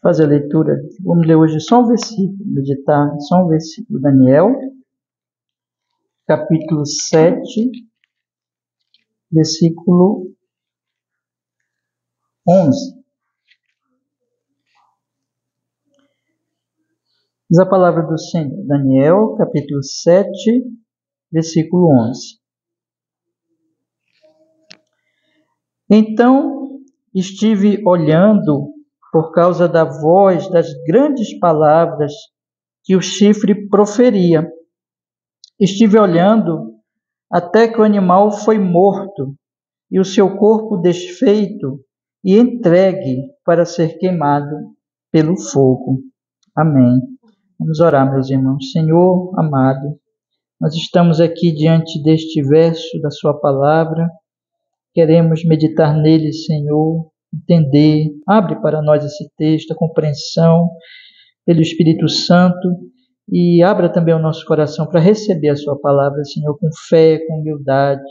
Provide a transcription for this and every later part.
fazer a leitura. Vamos ler hoje só um versículo, meditar só um versículo. Daniel, capítulo 7, versículo 11. Diz a palavra do Senhor. Daniel, capítulo 7, versículo 11. Então estive olhando por causa da voz das grandes palavras que o chifre proferia. Estive olhando até que o animal foi morto e o seu corpo desfeito e entregue para ser queimado pelo fogo. Amém. Vamos orar, meus irmãos. Senhor amado, nós estamos aqui diante deste verso da sua palavra. Queremos meditar nele, Senhor, entender. Abre para nós esse texto, a compreensão pelo Espírito Santo, e abra também o nosso coração para receber a sua palavra, Senhor, com fé, com humildade,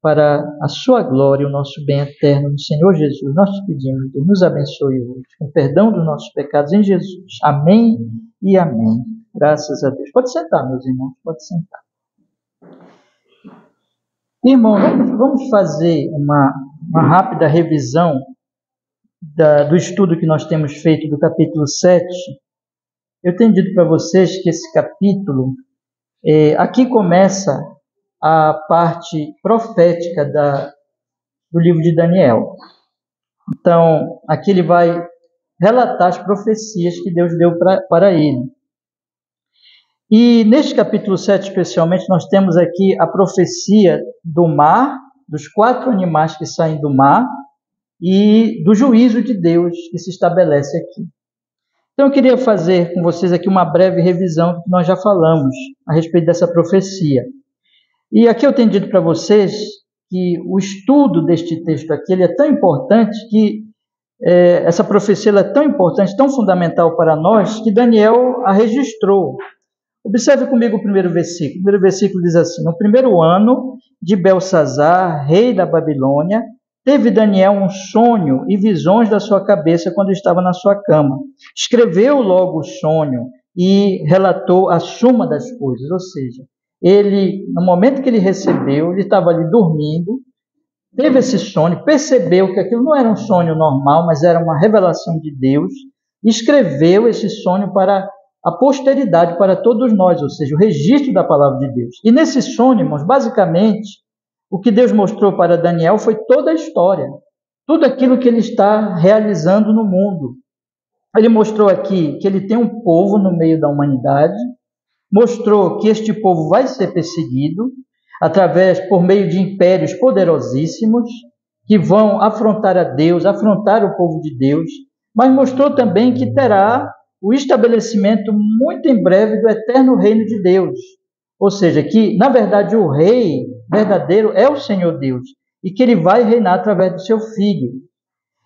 para a sua glória e o nosso bem eterno no Senhor Jesus. Nós te pedimos, Deus, nos abençoe hoje, com perdão dos nossos pecados em Jesus. Amém e amém. Graças a Deus. Pode sentar, meus irmãos, pode sentar. Irmão, vamos fazer uma rápida revisão do estudo que nós temos feito do capítulo 7. Eu tenho dito para vocês que esse capítulo, aqui começa a parte profética do livro de Daniel. Então, aqui ele vai relatar as profecias que Deus deu para ele. E neste capítulo 7, especialmente, nós temos aqui a profecia do mar, dos 4 animais que saem do mar e do juízo de Deus que se estabelece aqui. Então eu queria fazer com vocês aqui uma breve revisão do que nós já falamos a respeito dessa profecia. E aqui eu tenho dito para vocês que o estudo deste texto aqui ele é tão importante que essa profecia ela é tão importante, tão fundamental para nós, que Daniel a registrou. Observe comigo o primeiro versículo. O primeiro versículo diz assim: no primeiro ano de Belsazar, rei da Babilônia, teve Daniel um sonho e visões da sua cabeça quando estava na sua cama. Escreveu logo o sonho e relatou a suma das coisas. Ou seja, ele, no momento que ele recebeu, ele estava ali dormindo, teve esse sonho, percebeu que aquilo não era um sonho normal, mas era uma revelação de Deus, e escreveu esse sonho para a posteridade, para todos nós, ou seja, o registro da palavra de Deus. E nesse sonho, irmãos, basicamente, o que Deus mostrou para Daniel foi toda a história, tudo aquilo que ele está realizando no mundo. Ele mostrou aqui que ele tem um povo no meio da humanidade, mostrou que este povo vai ser perseguido por meio de impérios poderosíssimos que vão afrontar a Deus, afrontar o povo de Deus, mas mostrou também que terá o estabelecimento muito em breve do eterno reino de Deus. Ou seja, que na verdade o rei verdadeiro é o Senhor Deus e que ele vai reinar através do seu Filho.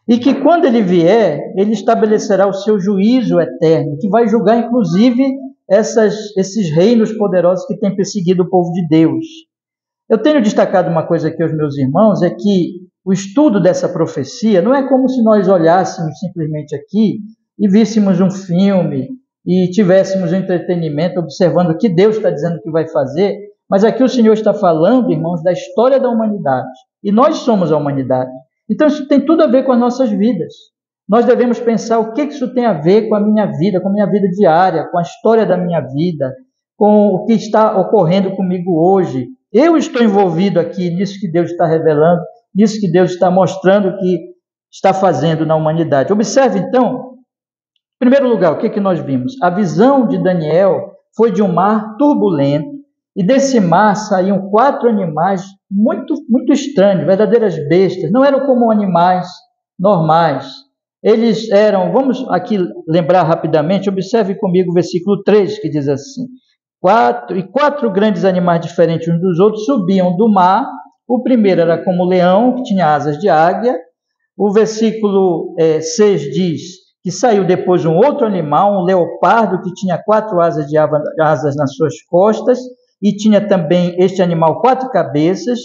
E que quando ele vier, ele estabelecerá o seu juízo eterno, que vai julgar inclusive esses reinos poderosos que têm perseguido o povo de Deus. Eu tenho destacado uma coisa aqui aos meus irmãos, é que o estudo dessa profecia não é como se nós olhássemos simplesmente aqui e víssemos um filme e tivéssemos um entretenimento observando o que Deus está dizendo que vai fazer, mas aqui o Senhor está falando, irmãos, da história da humanidade. E nós somos a humanidade. Então isso tem tudo a ver com as nossas vidas. Nós devemos pensar o que isso tem a ver com a minha vida diária, com a história da minha vida, com o que está ocorrendo comigo hoje. Eu estou envolvido aqui nisso que Deus está revelando, nisso que Deus está mostrando que está fazendo na humanidade. Observe então, em primeiro lugar, o que nós vimos? A visão de Daniel foi de um mar turbulento, e desse mar saíam 4 animais muito, muito estranhos, verdadeiras bestas, não eram como animais normais. Eles eram, vamos aqui lembrar rapidamente, observe comigo o versículo 3, que diz assim: 4 grandes animais diferentes uns dos outros subiam do mar. O primeiro era como leão, que tinha asas de águia. O versículo 6 diz que saiu depois um outro animal, um leopardo, que tinha 4 asas nas suas costas, e tinha também este animal 4 cabeças.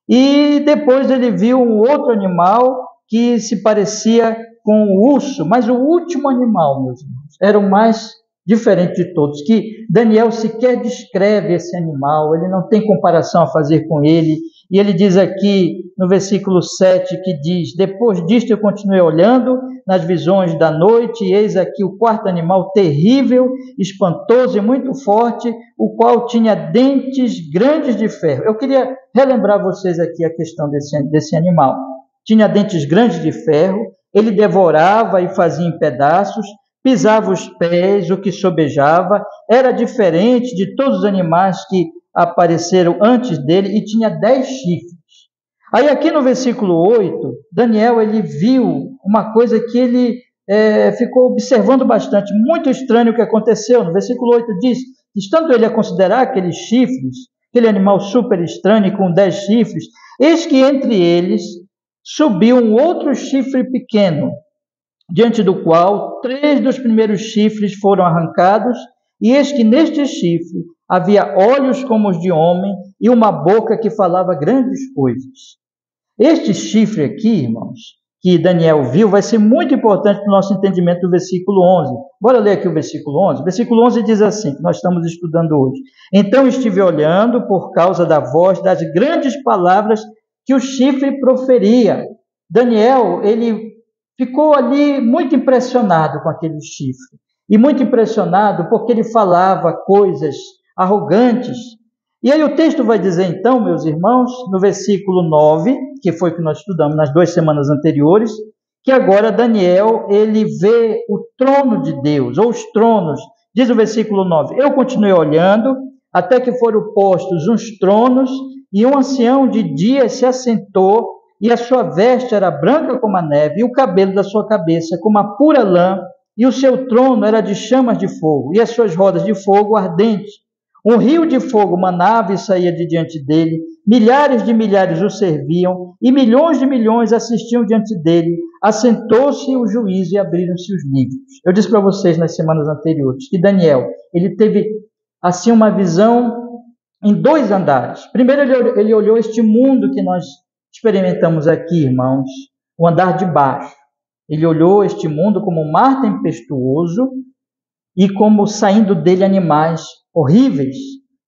E depois ele viu um outro animal que se parecia com o urso, mas o último animal, meus irmãos, era o mais diferente de todos, que Daniel sequer descreve esse animal, ele não tem comparação a fazer com ele, e ele diz aqui no versículo 7, que diz: depois disto eu continuei olhando nas visões da noite, e eis aqui o quarto animal terrível, espantoso e muito forte, o qual tinha dentes grandes de ferro. Eu queria relembrar vocês aqui a questão desse animal. Tinha dentes grandes de ferro, ele devorava e fazia em pedaços, pisava os pés, o que sobejava, era diferente de todos os animais que apareceram antes dele e tinha 10 chifres. Aí aqui no versículo 8, Daniel ele viu uma coisa que ele ficou observando bastante, muito estranho o que aconteceu. No versículo 8 diz, estando ele a considerar aqueles chifres, aquele animal super estranho com 10 chifres, eis que entre eles subiu um outro chifre pequeno, diante do qual 3 dos primeiros chifres foram arrancados, e eis que neste chifre havia olhos como os de homem e uma boca que falava grandes coisas. Este chifre aqui, irmãos, que Daniel viu, vai ser muito importante para o nosso entendimento do versículo 11. Bora ler aqui o versículo 11. O versículo 11 diz assim, que nós estamos estudando hoje. Então estive olhando por causa da voz das grandes palavras que o chifre proferia. Daniel, ele ficou ali muito impressionado com aquele chifre. E muito impressionado porque ele falava coisas arrogantes. E aí o texto vai dizer então, meus irmãos, no versículo 9, que foi o que nós estudamos nas 2 semanas anteriores, que agora Daniel, ele vê o trono de Deus, ou os tronos. Diz o versículo 9, eu continuei olhando, até que foram postos uns tronos, e um ancião de dia se assentou, e a sua veste era branca como a neve, e o cabelo da sua cabeça como a pura lã, e o seu trono era de chamas de fogo, e as suas rodas de fogo ardentes. Um rio de fogo manava e saía de diante dele, milhares de milhares o serviam, e milhões de milhões assistiam diante dele. Assentou-se o juízo e abriram-se os livros. Eu disse para vocês nas semanas anteriores que Daniel, ele teve assim uma visão em 2 andares. Primeiro ele olhou este mundo que nós experimentamos aqui, irmãos, o andar de baixo. Ele olhou este mundo como um mar tempestuoso e como saindo dele animais horríveis,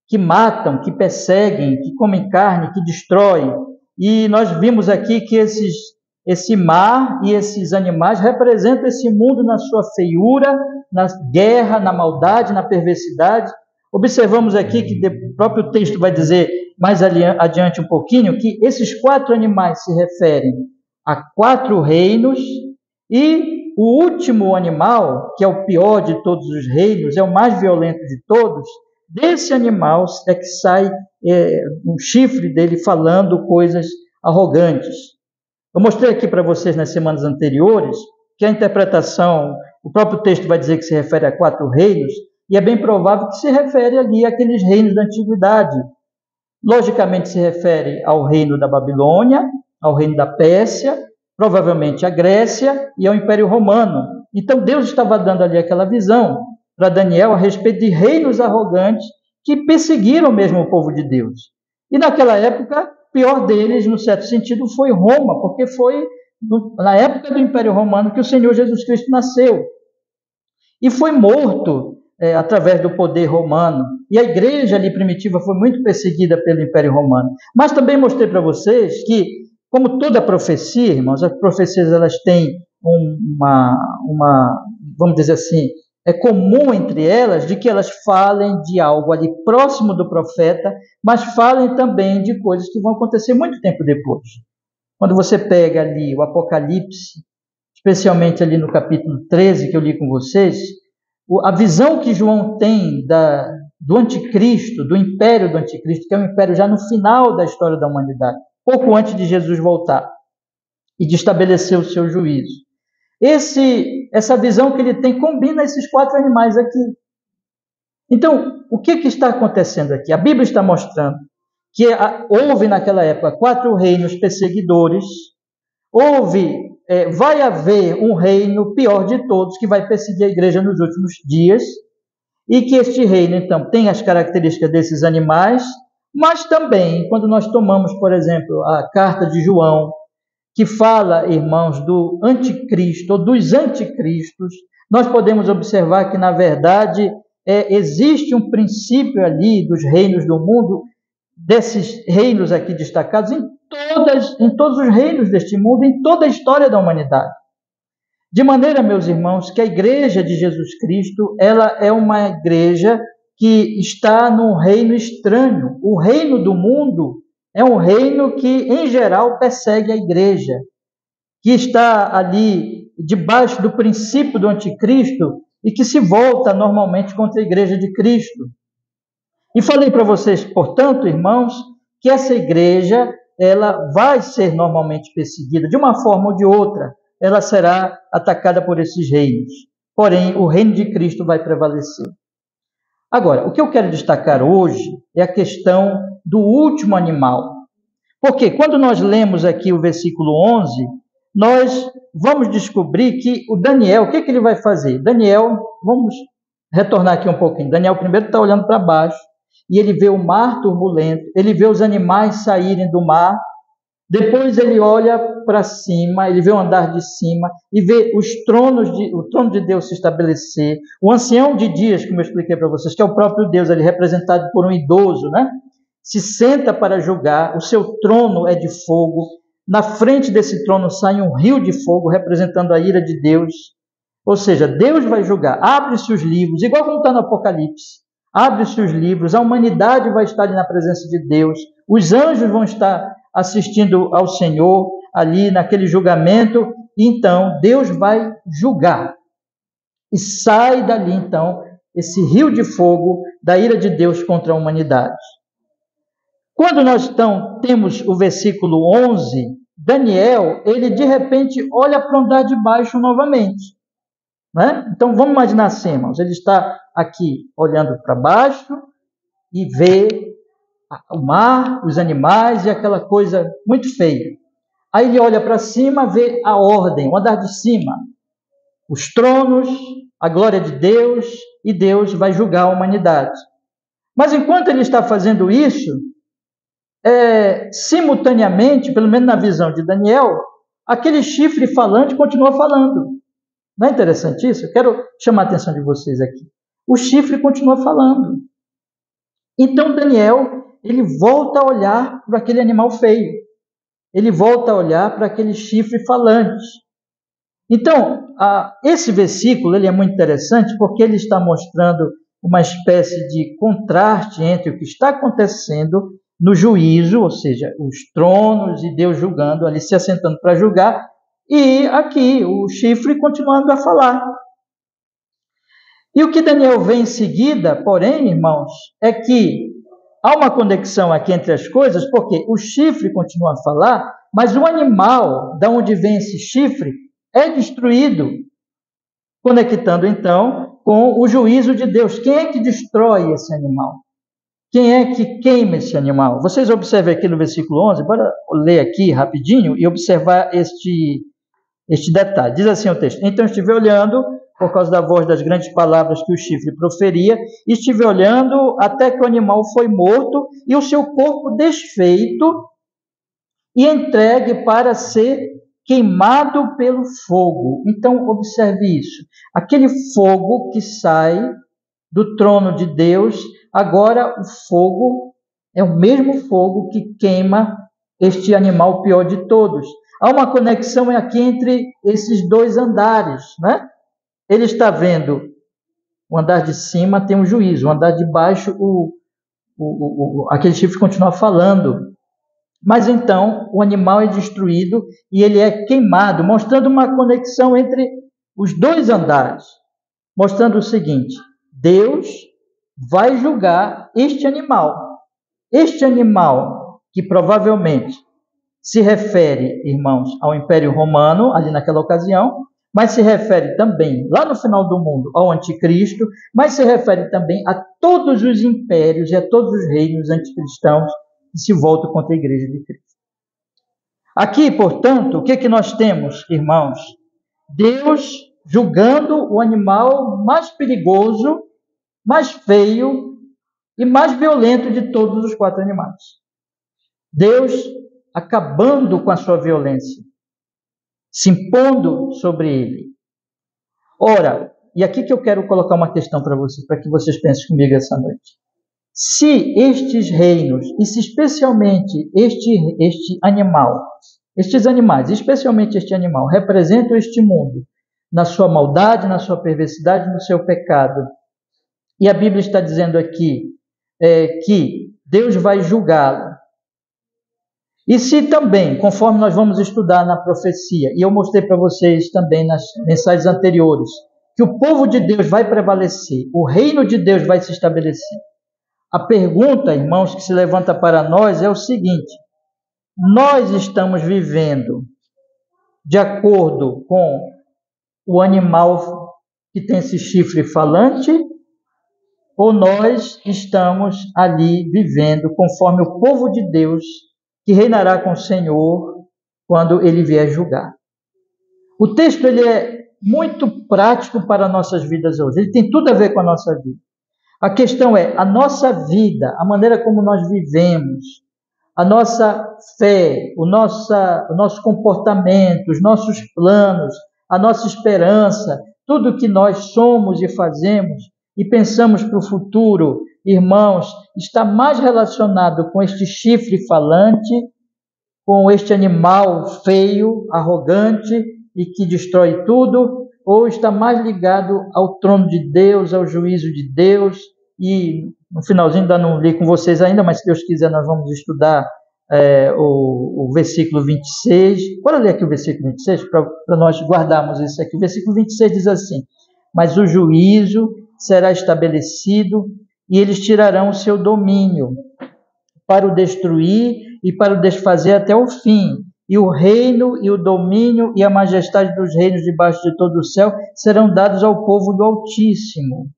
que matam, que perseguem, que comem carne, que destroem. E nós vimos aqui que esse mar e esses animais representam esse mundo na sua feiura, na guerra, na maldade, na perversidade. Observamos aqui que o próprio texto vai dizer mais adiante um pouquinho, que esses 4 animais se referem a 4 reinos, e o último animal, que é o pior de todos os reinos, é o mais violento de todos, desse animal é que sai um chifre dele falando coisas arrogantes. Eu mostrei aqui para vocês nas semanas anteriores que a interpretação, o próprio texto vai dizer que se refere a 4 reinos, e é bem provável que se refere ali àqueles reinos da antiguidade. Logicamente se refere ao reino da Babilônia, ao reino da Pérsia, provavelmente à Grécia e ao Império Romano. Então Deus estava dando ali aquela visão para Daniel a respeito de reinos arrogantes que perseguiram mesmo o povo de Deus. E naquela época, o pior deles, no certo sentido, foi Roma, porque foi na época do Império Romano que o Senhor Jesus Cristo nasceu. E foi morto através do poder romano. E a igreja ali primitiva foi muito perseguida pelo Império Romano. Mas também mostrei para vocês que, como toda profecia, irmãos, as profecias elas têm vamos dizer assim, é comum entre elas de que elas falem de algo ali próximo do profeta, mas falem também de coisas que vão acontecer muito tempo depois. Quando você pega ali o Apocalipse, especialmente ali no capítulo 13 que eu li com vocês, a visão que João tem do anticristo, do império do anticristo, que é um império já no final da história da humanidade, pouco antes de Jesus voltar e de estabelecer o seu juízo. Essa visão que ele tem combina esses 4 animais aqui. Então, o que está acontecendo aqui? A Bíblia está mostrando que houve naquela época 4 reinos perseguidores, vai haver um reino pior de todos que vai perseguir a igreja nos últimos dias, e que este reino, então, tem as características desses animais, mas também, quando nós tomamos, por exemplo, a carta de João, que fala, irmãos, do anticristo, ou dos anticristos, nós podemos observar que, na verdade, existe um princípio ali dos reinos do mundo, desses reinos aqui destacados, em todos os reinos deste mundo, em toda a história da humanidade. De maneira, meus irmãos, que a igreja de Jesus Cristo, ela é uma igreja que está num reino estranho. O reino do mundo é um reino que, em geral, persegue a igreja, que está ali debaixo do princípio do anticristo e que se volta normalmente contra a igreja de Cristo. E falei para vocês, portanto, irmãos, que essa igreja, ela vai ser normalmente perseguida, de uma forma ou de outra, ela será atacada por esses reinos. Porém, o reino de Cristo vai prevalecer. Agora, o que eu quero destacar hoje é a questão do último animal. Porque quando nós lemos aqui o versículo 11, nós vamos descobrir que o Daniel, o que ele vai fazer? Daniel, vamos retornar aqui um pouquinho. Daniel primeiro está olhando para baixo, e ele vê o mar turbulento, ele vê os animais saírem do mar, depois ele olha para cima, ele vê o andar de cima, e vê o trono de Deus se estabelecer, o ancião de dias, como eu expliquei para vocês, que é o próprio Deus, ele é representado por um idoso, né? Se senta para julgar, o seu trono é de fogo, na frente desse trono sai um rio de fogo, representando a ira de Deus, ou seja, Deus vai julgar, abre-se os livros, igual como está no Apocalipse, abre-se os livros, a humanidade vai estar ali na presença de Deus, os anjos vão estar assistindo ao Senhor ali naquele julgamento, e então Deus vai julgar. E sai dali então esse rio de fogo da ira de Deus contra a humanidade. Quando nós então temos o versículo 11, Daniel, ele de repente olha para o andar de baixo novamente. Né? Então vamos imaginar assim, irmãos, ele está aqui olhando para baixo e vê o mar, os animais e aquela coisa muito feia. Aí ele olha para cima, vê a ordem, o andar de cima, os tronos, a glória de Deus, e Deus vai julgar a humanidade. Mas enquanto ele está fazendo isso, simultaneamente, pelo menos na visão de Daniel, aquele chifre falante continua falando. Não é interessante isso? Eu quero chamar a atenção de vocês aqui. O chifre continua falando. Então Daniel, ele volta a olhar para aquele animal feio. Ele volta a olhar para aquele chifre falante. Então, esse versículo ele é muito interessante porque ele está mostrando uma espécie de contraste entre o que está acontecendo no juízo, ou seja, os tronos e Deus julgando, ali se assentando para julgar, e aqui o chifre continuando a falar. E o que Daniel vê em seguida, porém, irmãos, é que há uma conexão aqui entre as coisas, porque o chifre continua a falar, mas o animal, da onde vem esse chifre, é destruído, conectando então com o juízo de Deus. Quem é que destrói esse animal? Quem é que queima esse animal? Vocês observem aqui no versículo 11, bora ler aqui rapidinho e observar este detalhe. Diz assim o texto: então estive olhando, por causa da voz das grandes palavras que o chifre proferia, estive olhando até que o animal foi morto e o seu corpo desfeito e entregue para ser queimado pelo fogo. Então observe isso. Aquele fogo que sai do trono de Deus, agora o fogo é o mesmo fogo que queima este animal pior de todos. Há uma conexão aqui entre esses dois andares, né? Ele está vendo o andar de cima tem um juízo, o andar de baixo, aquele chifre continua falando. Mas então o animal é destruído e ele é queimado, mostrando uma conexão entre os dois andares, mostrando o seguinte: Deus vai julgar este animal. Este animal que provavelmente se refere, irmãos, ao Império Romano, ali naquela ocasião, mas se refere também, lá no final do mundo, ao Anticristo, mas se refere também a todos os impérios e a todos os reinos anticristãos que se voltam contra a Igreja de Cristo. Aqui, portanto, o que nós temos, irmãos? Deus julgando o animal mais perigoso, mais feio e mais violento de todos os quatro animais. Deus acabando com a sua violência. se impondo sobre ele. Ora, e aqui que eu quero colocar uma questão para vocês, para que vocês pensem comigo essa noite. Se estes reinos, e se especialmente este animal, estes animais, especialmente este animal, representam este mundo na sua maldade, na sua perversidade, no seu pecado, e a Bíblia está dizendo aqui que Deus vai julgá-lo. E se também, conforme nós vamos estudar na profecia, e eu mostrei para vocês também nas mensagens anteriores, que o povo de Deus vai prevalecer, o reino de Deus vai se estabelecer. A pergunta, irmãos, que se levanta para nós é o seguinte: nós estamos vivendo de acordo com o animal que tem esse chifre falante, ou nós estamos ali vivendo conforme o povo de Deus que reinará com o Senhor quando ele vier julgar? O texto ele é muito prático para nossas vidas hoje. Ele tem tudo a ver com a nossa vida. A questão é a nossa vida, a maneira como nós vivemos, a nossa fé, o nosso comportamento, os nossos planos, a nossa esperança, tudo que nós somos e fazemos e pensamos para o futuro, irmãos, está mais relacionado com este chifre falante, com este animal feio, arrogante e que destrói tudo, ou está mais ligado ao trono de Deus, ao juízo de Deus? E no finalzinho, ainda não li com vocês ainda, mas se Deus quiser nós vamos estudar o versículo 26. Bora ler aqui o versículo 26 para nós guardarmos isso aqui. O versículo 26 diz assim: mas o juízo será estabelecido e eles tirarão o seu domínio para o destruir e para o desfazer até o fim. E o reino e o domínio e a majestade dos reinos debaixo de todo o céu serão dados ao povo do Altíssimo.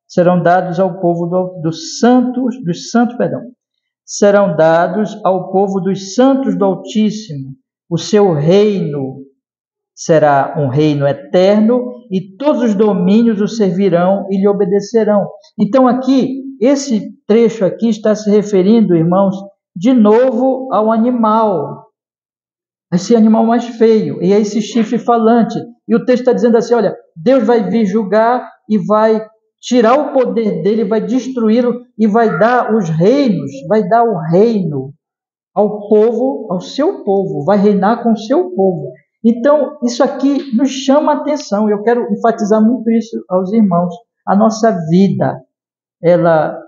Serão dados ao povo dos santos, serão dados ao povo dos santos do Altíssimo. O seu reino será um reino eterno e todos os domínios o servirão e lhe obedecerão. Então aqui, esse trecho aqui está se referindo, irmãos, de novo ao animal, esse animal mais feio, e a esse chifre falante. E o texto está dizendo assim, olha, Deus vai vir julgar e vai tirar o poder dele, vai destruí-lo e vai dar os reinos, vai dar o reino ao povo, ao seu povo, vai reinar com o seu povo. Então, isso aqui nos chama a atenção, eu quero enfatizar muito isso aos irmãos. A nossa vida, ela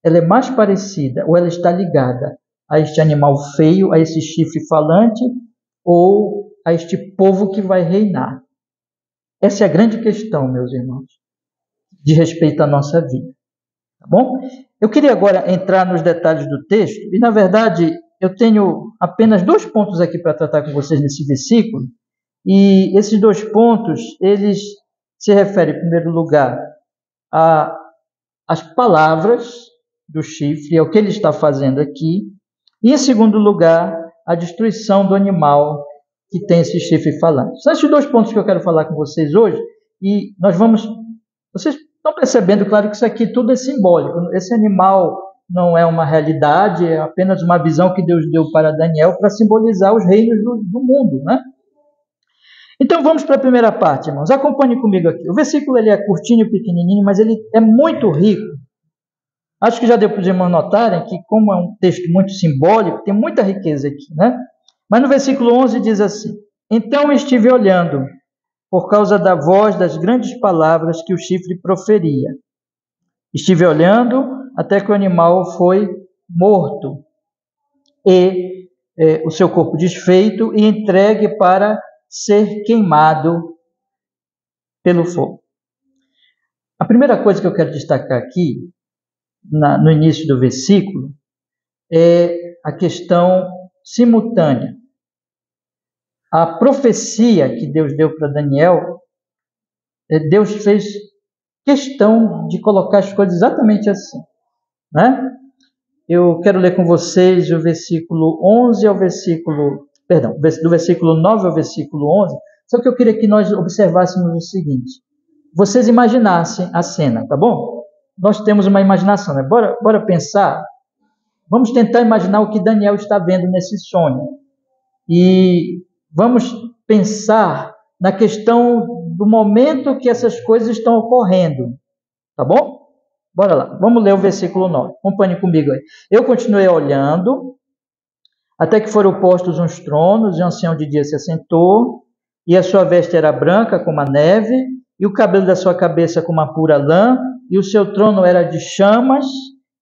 é mais parecida, ou ela está ligada a este animal feio, a esse chifre falante, ou a este povo que vai reinar? Essa é a grande questão, meus irmãos, de respeito à nossa vida. Tá bom? Eu queria agora entrar nos detalhes do texto, e na verdade eu tenho apenas 2 pontos aqui para tratar com vocês nesse versículo, e esses 2 pontos, eles se referem, em primeiro lugar, às palavras do chifre, é o que ele está fazendo aqui, e em segundo lugar, a destruição do animal que tem esse chifre falante. São esses 2 pontos que eu quero falar com vocês hoje, e nós vamos... Vocês estão percebendo, claro, que isso aqui tudo é simbólico. Esse animal não é uma realidade, é apenas uma visão que Deus deu para Daniel para simbolizar os reinos do mundo, né? Então vamos para a primeira parte, irmãos. Acompanhe comigo aqui. O versículo ele é curtinho, pequenininho, mas ele é muito rico. Acho que já deu para os irmãos notarem que, como é um texto muito simbólico, tem muita riqueza aqui, né? Mas no versículo 11 diz assim: então estive olhando, por causa da voz das grandes palavras que o chifre proferia. Estive olhando até que o animal foi morto e o seu corpo desfeito e entregue para ser queimado pelo fogo. A primeira coisa que eu quero destacar aqui, no início do versículo, é a questão simultânea. A profecia que Deus deu para Daniel, Deus fez questão de colocar as coisas exatamente assim, né? Eu quero ler com vocês o versículo 11 ao versículo... Perdão, do versículo 9 ao versículo 11, só que eu queria que nós observássemos o seguinte. Vocês imaginassem a cena, tá bom? Nós temos uma imaginação, né? Bora pensar. Vamos tentar imaginar o que Daniel está vendo nesse sonho. E vamos pensar na questão do momento que essas coisas estão ocorrendo. Tá bom? Bora lá. Vamos ler o versículo 9. Acompanhe comigo aí. Eu continuei olhando, até que foram postos uns tronos, e o ancião de dia se assentou, e a sua veste era branca como a neve, e o cabelo da sua cabeça como a pura lã, e o seu trono era de chamas,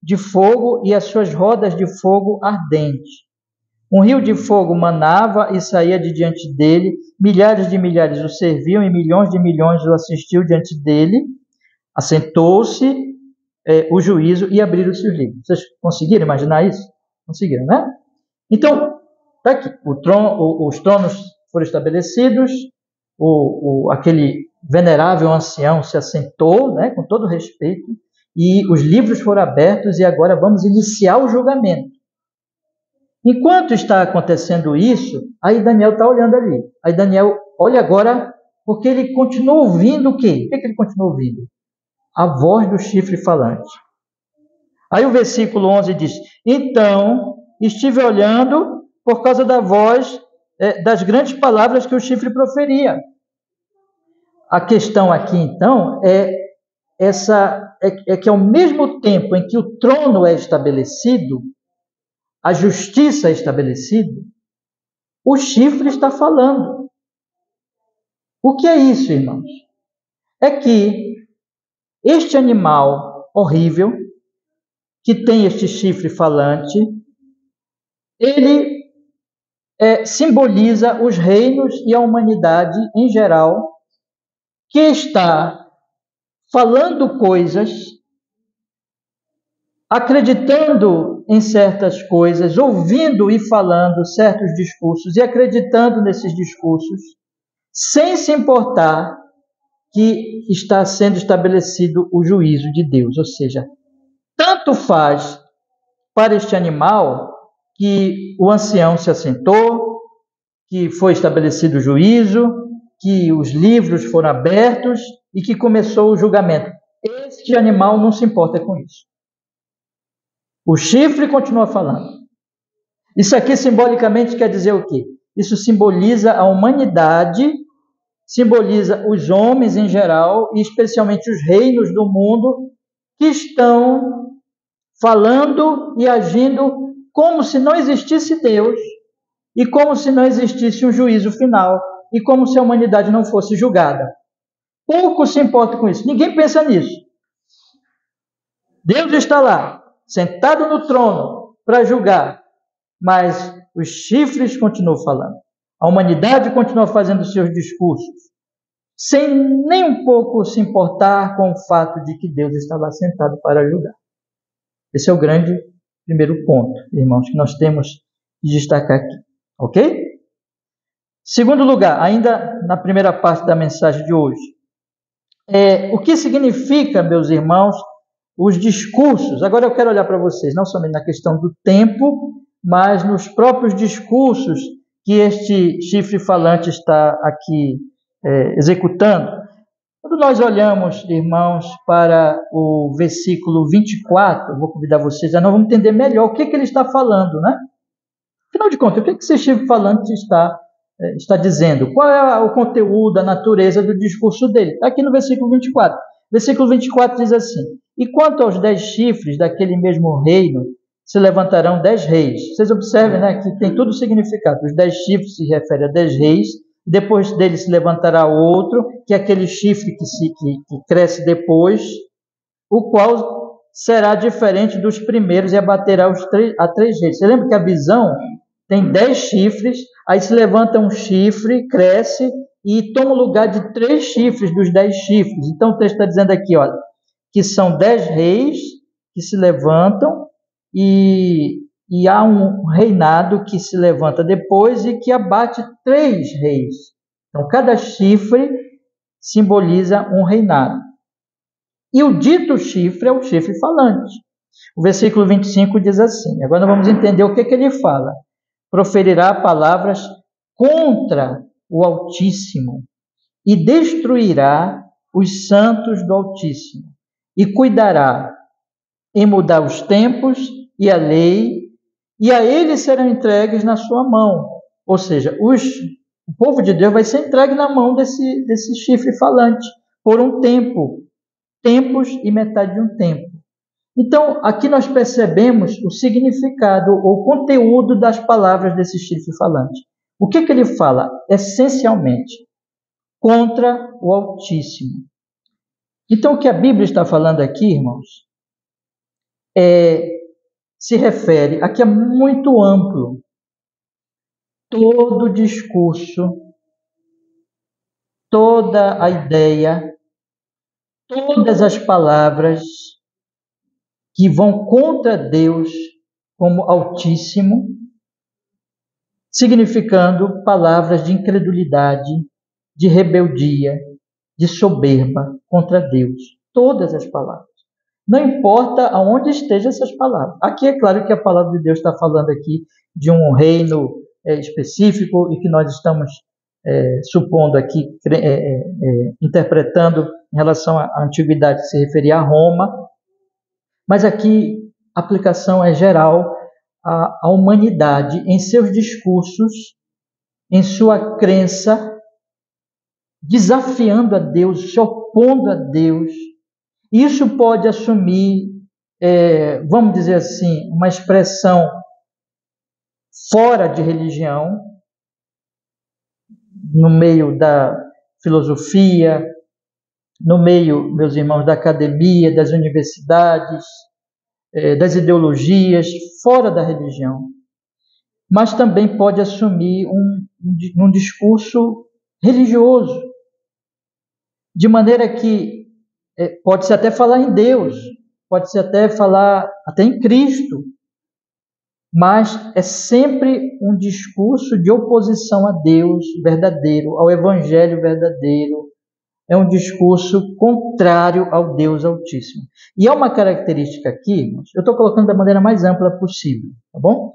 de fogo, e as suas rodas de fogo ardente. Um rio de fogo manava e saía de diante dele, milhares de milhares o serviam, e milhões de milhões o assistiam diante dele. Assentou-se o juízo e abriram-se os livros. Vocês conseguiram imaginar isso? Conseguiram, né? Então, está aqui. Os tronos foram estabelecidos, aquele venerável ancião se assentou, né, com todo respeito, e os livros foram abertos, e agora vamos iniciar o julgamento. Enquanto está acontecendo isso, aí Daniel está olhando ali. Aí Daniel olha agora, porque ele continua ouvindo o quê? O que ele continua ouvindo? A voz do chifre falante. Aí o versículo 11 diz: então estive olhando por causa da voz das grandes palavras que o chifre proferia. A questão aqui, então, é que ao mesmo tempo em que o trono é estabelecido, a justiça é estabelecida, o chifre está falando. O que é isso, irmãos? É que este animal horrível, que tem este chifre falante, ele simboliza os reinos e a humanidade em geral, que está falando coisas, acreditando em certas coisas, ouvindo e falando certos discursos e acreditando nesses discursos, sem se importar que está sendo estabelecido o juízo de Deus. Ou seja, tanto faz para este animal que o ancião se assentou, que foi estabelecido o juízo, que os livros foram abertos e que começou o julgamento. Este animal não se importa com isso. O chifre continua falando. Isso aqui simbolicamente quer dizer o quê? Isso simboliza a humanidade, simboliza os homens em geral, e especialmente os reinos do mundo, que estão falando e agindo como se não existisse Deus, e como se não existisse um juízo final, e como se a humanidade não fosse julgada. Pouco se importa com isso. Ninguém pensa nisso. Deus está lá, sentado no trono, para julgar, mas os chifres continuam falando. A humanidade continua fazendo seus discursos, sem nem um pouco se importar com o fato de que Deus está lá sentado para julgar. Esse é o grande primeiro ponto, irmãos, que nós temos de destacar aqui. Ok? Segundo lugar, ainda na primeira parte da mensagem de hoje, o que significa, meus irmãos, os discursos? Agora eu quero olhar para vocês, não somente na questão do tempo, mas nos próprios discursos que este chifre falante está aqui executando. Quando nós olhamos, irmãos, para o versículo 24, eu vou convidar vocês a nós vamos entender melhor o que ele está falando, né? Afinal de contas, o que esse chifre falante está dizendo? Qual é o conteúdo, a natureza do discurso dele? Está aqui no versículo 24. Versículo 24 diz assim: e quanto aos 10 chifres daquele mesmo reino, se levantarão 10 reis. Vocês observem, né, que tem todo o significado. Os 10 chifres se referem a 10 reis, depois dele se levantará outro, que é aquele chifre que cresce depois, o qual será diferente dos primeiros e abaterá a 3 reis. Você lembra que a visão tem 10 chifres, aí se levanta um chifre, cresce e toma o lugar de 3 chifres dos 10 chifres. Então o texto está dizendo aqui, olha, que são 10 reis que se levantam e há um reinado que se levanta depois e que abate 3 reis. Então cada chifre simboliza um reinado. E o dito chifre é o chifre falante. O versículo 25 diz assim, agora nós vamos entender o que ele fala. Proferirá palavras contra o Altíssimo e destruirá os santos do Altíssimo e cuidará em mudar os tempos e a lei, e a ele serão entregues na sua mão. Ou seja, os O povo de Deus vai ser entregue na mão desse chifre falante por um tempo, tempos e metade de um tempo. Então, aqui nós percebemos o significado, o conteúdo das palavras desse chifre falante. O que ele fala? Essencialmente, contra o Altíssimo. Então, o que a Bíblia está falando aqui, irmãos, se refere, aqui é muito amplo, todo o discurso, toda a ideia, todas as palavras que vão contra Deus como Altíssimo, significando palavras de incredulidade, de rebeldia, de soberba contra Deus. Todas as palavras. Não importa aonde estejam essas palavras. Aqui é claro que a palavra de Deus está falando aqui de um reino específico e que nós estamos supondo aqui, interpretando em relação à antiguidade que se referia a Roma. Mas aqui a aplicação é geral à humanidade em seus discursos, em sua crença, desafiando a Deus, se opondo a Deus. Isso pode assumir, vamos dizer assim, uma expressão fora de religião, no meio da filosofia, no meio, meus irmãos, da academia, das universidades, das ideologias, fora da religião. Mas também pode assumir um discurso religioso, de maneira que pode-se até falar em Deus, pode-se até falar até em Cristo, mas é sempre um discurso de oposição a Deus verdadeiro, ao Evangelho verdadeiro. É um discurso contrário ao Deus Altíssimo. E é uma característica aqui, irmãos, eu estou colocando da maneira mais ampla possível, tá bom?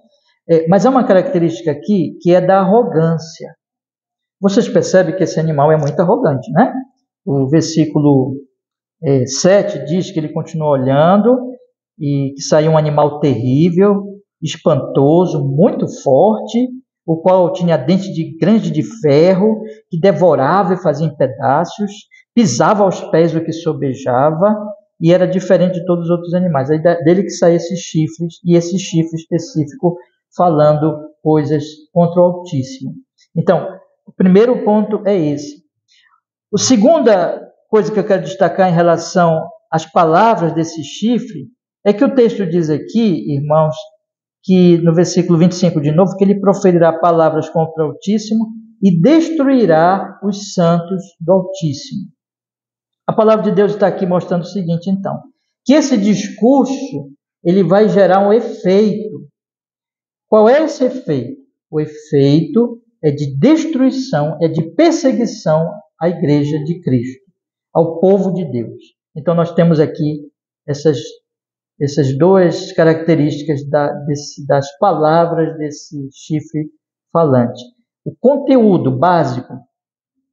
Mas é uma característica aqui que é da arrogância. Vocês percebem que esse animal é muito arrogante, né? O versículo 7 diz que ele continuou olhando e que saiu um animal terrível, espantoso, muito forte, o qual tinha dente grande de ferro, que devorava e fazia em pedaços, pisava aos pés o que sobejava, e era diferente de todos os outros animais. Aí dele que saía esses chifres, e esse chifre específico falando coisas contra o Altíssimo. Então, o primeiro ponto é esse. A segunda coisa que eu quero destacar em relação às palavras desse chifre é que o texto diz aqui, irmãos, que no versículo 25 de novo, que ele proferirá palavras contra o Altíssimo e destruirá os santos do Altíssimo. A palavra de Deus está aqui mostrando o seguinte, então, que esse discurso ele vai gerar um efeito. Qual é esse efeito? O efeito é de destruição, é de perseguição à igreja de Cristo, ao povo de Deus. Então nós temos aqui essas duas características das palavras desse chifre falante. O conteúdo básico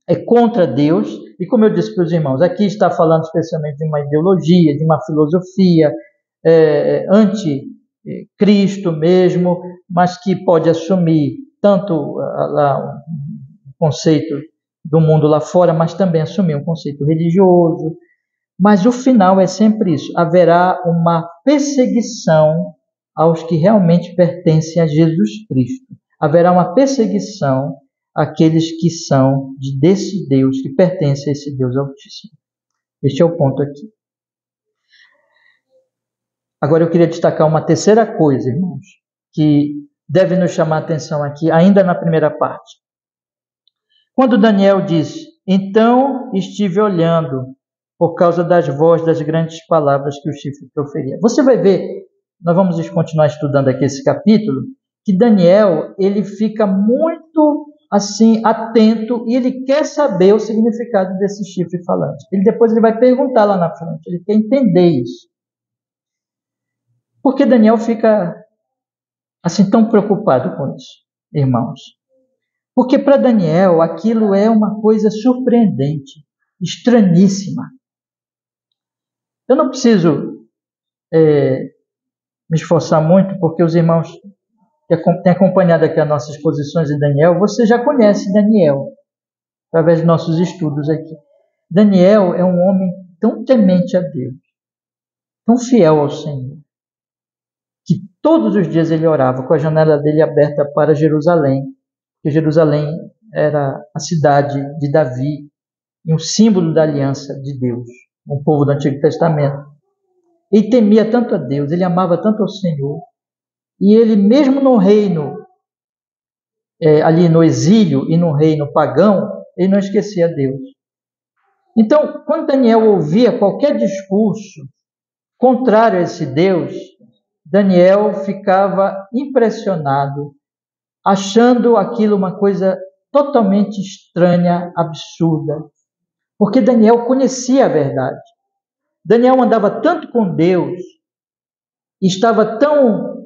é contra Deus, e como eu disse para os irmãos, aqui está falando especialmente de uma ideologia, de uma filosofia anti-Cristo mesmo, mas que pode assumir tanto o conceito do mundo lá fora, mas também assumir um conceito religioso. Mas o final é sempre isso. Haverá uma perseguição aos que realmente pertencem a Jesus Cristo. Haverá uma perseguição àqueles que são desse Deus, que pertencem a esse Deus Altíssimo. Este é o ponto aqui. Agora eu queria destacar uma terceira coisa, irmãos, que deve nos chamar a atenção aqui, ainda na primeira parte. Quando Daniel diz, então estive olhando, por causa das vozes, das grandes palavras que o chifre proferia. Você vai ver, nós vamos continuar estudando aqui esse capítulo, que Daniel, ele fica muito assim, atento, e ele quer saber o significado desse chifre falante. Depois ele vai perguntar lá na frente, ele quer entender isso. Por que Daniel fica assim tão preocupado com isso, irmãos? Porque para Daniel aquilo é uma coisa surpreendente, estranhíssima. Eu não preciso me esforçar muito, porque os irmãos que tem acompanhado aqui as nossas exposições em Daniel, você já conhece Daniel, através de nossos estudos aqui. Daniel é um homem tão temente a Deus, tão fiel ao Senhor, que todos os dias ele orava com a janela dele aberta para Jerusalém, porque Jerusalém era a cidade de Davi e um símbolo da aliança de Deus, o povo do Antigo Testamento. Ele temia tanto a Deus, ele amava tanto ao Senhor, e ele mesmo no reino, ali no exílio e no reino pagão, ele não esquecia Deus. Então, quando Daniel ouvia qualquer discurso contrário a esse Deus, Daniel ficava impressionado, achando aquilo uma coisa totalmente estranha, absurda, porque Daniel conhecia a verdade. Daniel andava tanto com Deus, estava tão,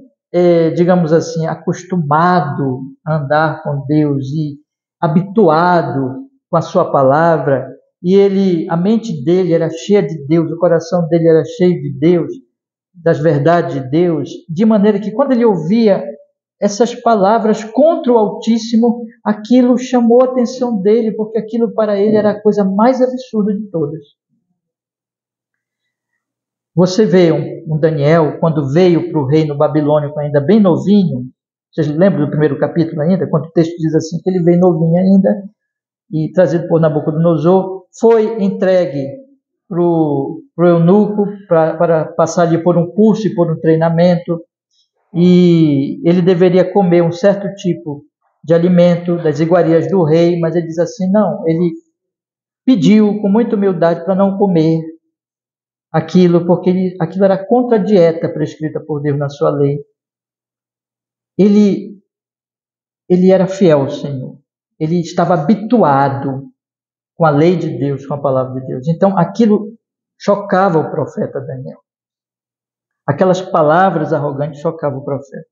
digamos assim, acostumado a andar com Deus e habituado com a sua palavra, e a mente dele era cheia de Deus, o coração dele era cheio de Deus, das verdades de Deus, de maneira que quando ele ouvia essas palavras contra o Altíssimo, aquilo chamou a atenção dele, porque aquilo para ele era a coisa mais absurda de todas. Você vê um Daniel, quando veio para o reino babilônico ainda bem novinho, vocês lembram do primeiro capítulo ainda, quando o texto diz assim, que ele veio novinho ainda, e trazido por Nabucodonosor, foi entregue para o eunuco, para passar ali por um curso e por um treinamento, e ele deveria comer um certo tipo de alimento das iguarias do rei, mas ele diz assim, não, ele pediu com muita humildade para não comer aquilo, porque aquilo era contra a dieta prescrita por Deus na sua lei. Ele era fiel ao Senhor, ele estava habituado com a lei de Deus, com a palavra de Deus. Então aquilo chocava o profeta Daniel. Aquelas palavras arrogantes chocavam o profeta.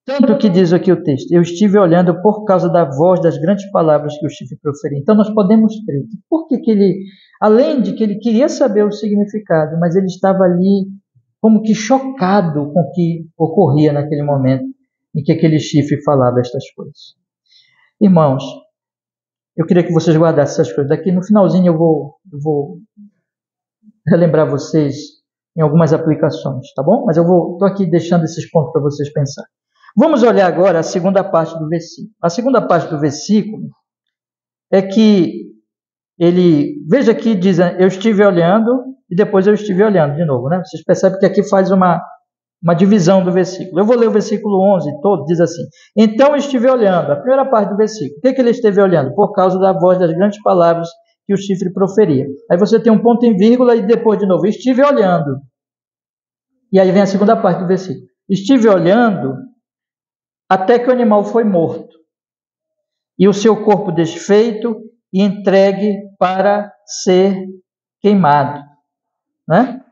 Tanto que diz aqui o texto, eu estive olhando por causa da voz das grandes palavras que o chifre proferia. Então nós podemos crer que por que ele, além de que ele queria saber o significado, mas ele estava ali como que chocado com o que ocorria naquele momento em que aquele chifre falava estas coisas. Irmãos, eu queria que vocês guardassem essas coisas. Daqui no finalzinho eu vou relembrar vocês em algumas aplicações, tá bom? Mas eu estou aqui deixando esses pontos para vocês pensarem. Vamos olhar agora a segunda parte do versículo. A segunda parte do versículo é que veja que diz, eu estive olhando e depois eu estive olhando de novo, né? Vocês percebem que aqui faz uma divisão do versículo. Eu vou ler o versículo 11 todo, diz assim, então eu estive olhando, a primeira parte do versículo. O que ele esteve olhando? Por causa da voz das grandes palavras que o chifre proferia. Aí você tem um ponto em vírgula e depois de novo, estive olhando. E aí vem a segunda parte do versículo. Estive olhando até que o animal foi morto, e o seu corpo desfeito e entregue para ser queimado. Né?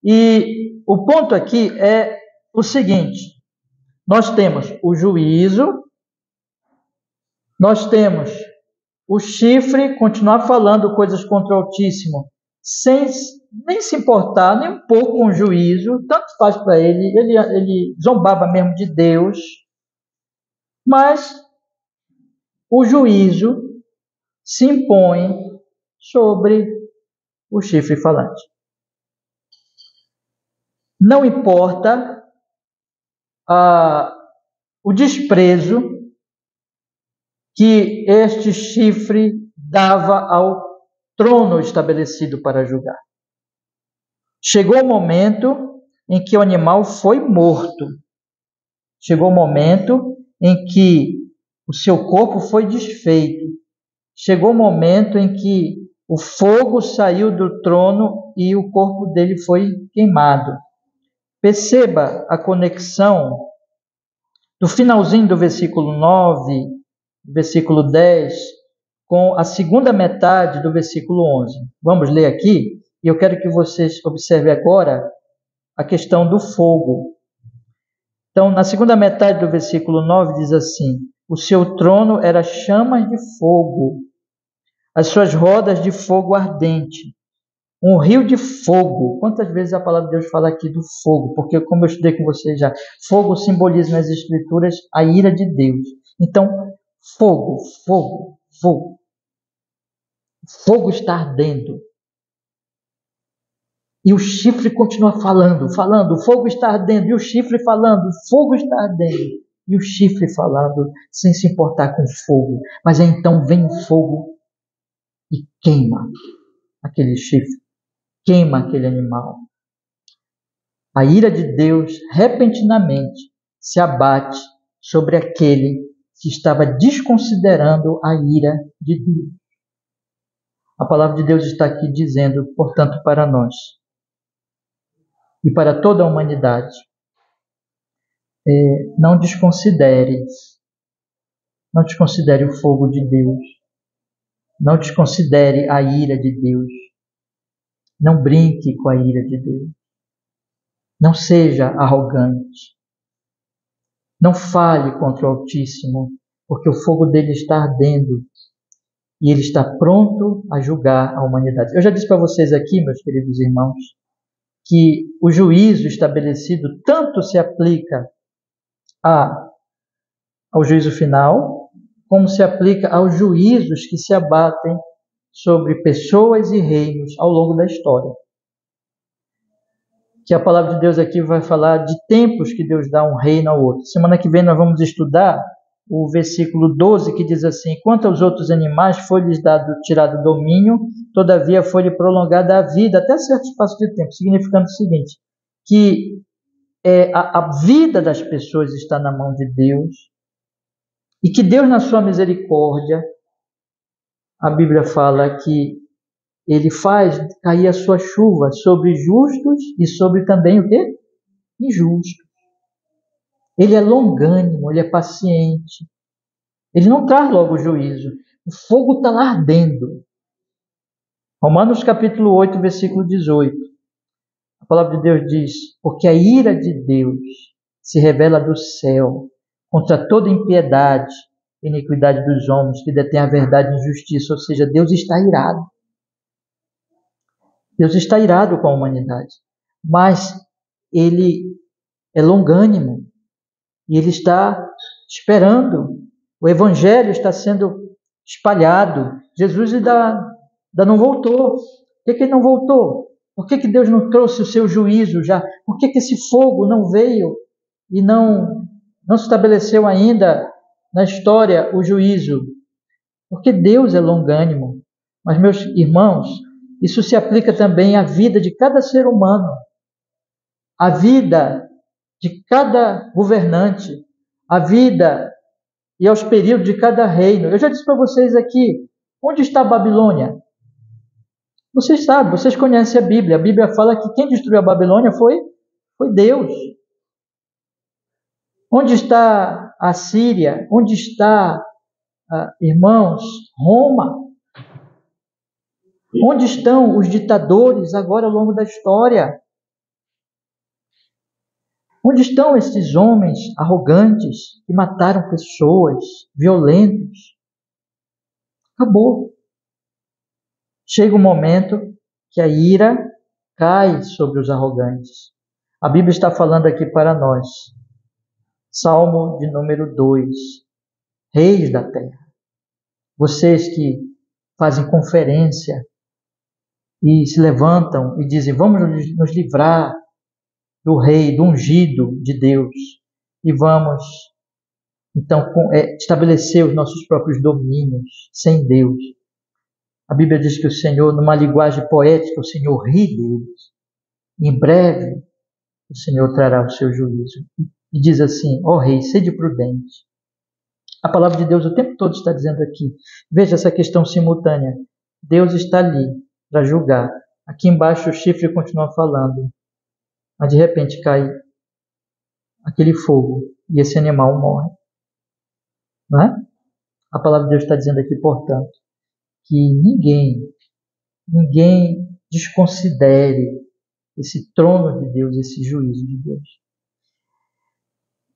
E o ponto aqui é o seguinte, nós temos o juízo, nós temos o chifre continuar falando coisas contra o Altíssimo, sem nem se importar nem um pouco com o juízo, tanto faz para ele zombava mesmo de Deus, mas o juízo se impõe sobre o chifre falante. Não importa o desprezo que este chifre dava ao trono estabelecido para julgar. Chegou o momento em que o animal foi morto. Chegou o momento em que o seu corpo foi desfeito. Chegou o momento em que o fogo saiu do trono e o corpo dele foi queimado. Perceba a conexão do finalzinho do versículo 9, versículo 10, com a segunda metade do versículo 11. Vamos ler aqui, e eu quero que vocês observem agora a questão do fogo. Então, na segunda metade do versículo 9 diz assim, o seu trono era chamas de fogo, as suas rodas de fogo ardente. Um rio de fogo. Quantas vezes a palavra de Deus fala aqui do fogo? Porque, como eu estudei com vocês já, fogo simboliza nas Escrituras a ira de Deus. Então, fogo, fogo, fogo. Fogo está ardendo. E o chifre continua falando, falando. O fogo está ardendo. E o chifre falando. O fogo está ardendo. E o chifre falando, sem se importar com o fogo. Mas então vem o fogo e queima aquele chifre. Queima aquele animal. A ira de Deus repentinamente se abate sobre aquele que estava desconsiderando a ira de Deus. A palavra de Deus está aqui dizendo, portanto, para nós e para toda a humanidade, não desconsidere o fogo de Deus, não desconsidere a ira de Deus, não brinque com a ira de Deus, não seja arrogante, não fale contra o Altíssimo, porque o fogo dele está ardendo e ele está pronto a julgar a humanidade. Eu já disse para vocês aqui, meus queridos irmãos, que o juízo estabelecido tanto se aplica ao juízo final, como se aplica aos juízos que se abatem sobre pessoas e reinos ao longo da história. Que a palavra de Deus aqui vai falar de tempos que Deus dá um reino ao outro. Semana que vem nós vamos estudar o versículo 12, que diz assim: quanto aos outros animais, foi-lhes tirado domínio, todavia foi-lhe prolongada a vida até certo espaço de tempo, significando o seguinte, que a vida das pessoas está na mão de Deus, e que Deus, na sua misericórdia, a Bíblia fala que ele faz cair a sua chuva sobre justos e sobre também o quê? Injustos. Ele é longânimo, ele é paciente. Ele não traz logo o juízo. O fogo está lá ardendo. Romanos capítulo 8, versículo 18. A palavra de Deus diz: porque a ira de Deus se revela do céu contra toda impiedade e iniquidade dos homens que detêm a verdade e injustiça. Ou seja, Deus está irado. Deus está irado com a humanidade. Mas ele é longânimo. E ele está esperando. O evangelho está sendo espalhado. Jesus ainda não voltou. Por que ele não voltou? Por que Deus não trouxe o seu juízo já? Por que esse fogo não veio e não se estabeleceu ainda na história o juízo? Porque Deus é longânimo. Mas, meus irmãos, isso se aplica também à vida de cada ser humano. À vida de cada governante, a vida e aos períodos de cada reino. Eu já disse para vocês aqui, onde está a Babilônia? Vocês sabem, vocês conhecem a Bíblia. A Bíblia fala que quem destruiu a Babilônia foi Deus. Onde está a Síria? Onde está, irmãos, Roma? Onde estão os ditadores agora ao longo da história? Onde estão esses homens arrogantes que mataram pessoas, violentos? Acabou. Chega um momento que a ira cai sobre os arrogantes. A Bíblia está falando aqui para nós. Salmo de número 2. Reis da terra. Vocês que fazem conferência e se levantam e dizem: vamos nos livrar do rei, do ungido de Deus, e vamos, então, estabelecer os nossos próprios domínios sem Deus. A Bíblia diz que o Senhor, numa linguagem poética, o Senhor ri deles. Em breve, o Senhor trará o seu juízo. E diz assim: ó rei, sede prudente. A palavra de Deus o tempo todo está dizendo aqui. Veja essa questão simultânea. Deus está ali para julgar. Aqui embaixo o chifre continua falando. Mas de repente cai aquele fogo e esse animal morre. Não é? A palavra de Deus está dizendo aqui, portanto, que ninguém desconsidere esse trono de Deus, esse juízo de Deus.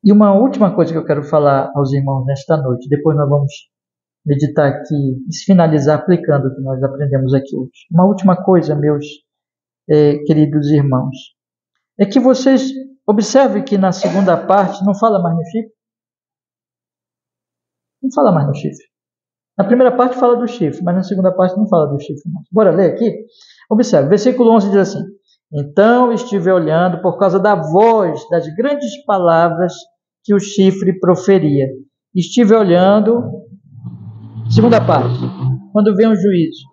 E uma última coisa que eu quero falar aos irmãos nesta noite, depois nós vamos meditar aqui e finalizar aplicando o que nós aprendemos aqui hoje. Uma última coisa, meus queridos irmãos, é que vocês observem que na segunda parte não fala mais no chifre. Não fala mais no chifre. Na primeira parte fala do chifre, mas na segunda parte não fala do chifre mais. Bora ler aqui? Observe, versículo 11 diz assim: Então estive olhando por causa da voz, das grandes palavras que o chifre proferia. Estive olhando, segunda parte, quando vem o juízo,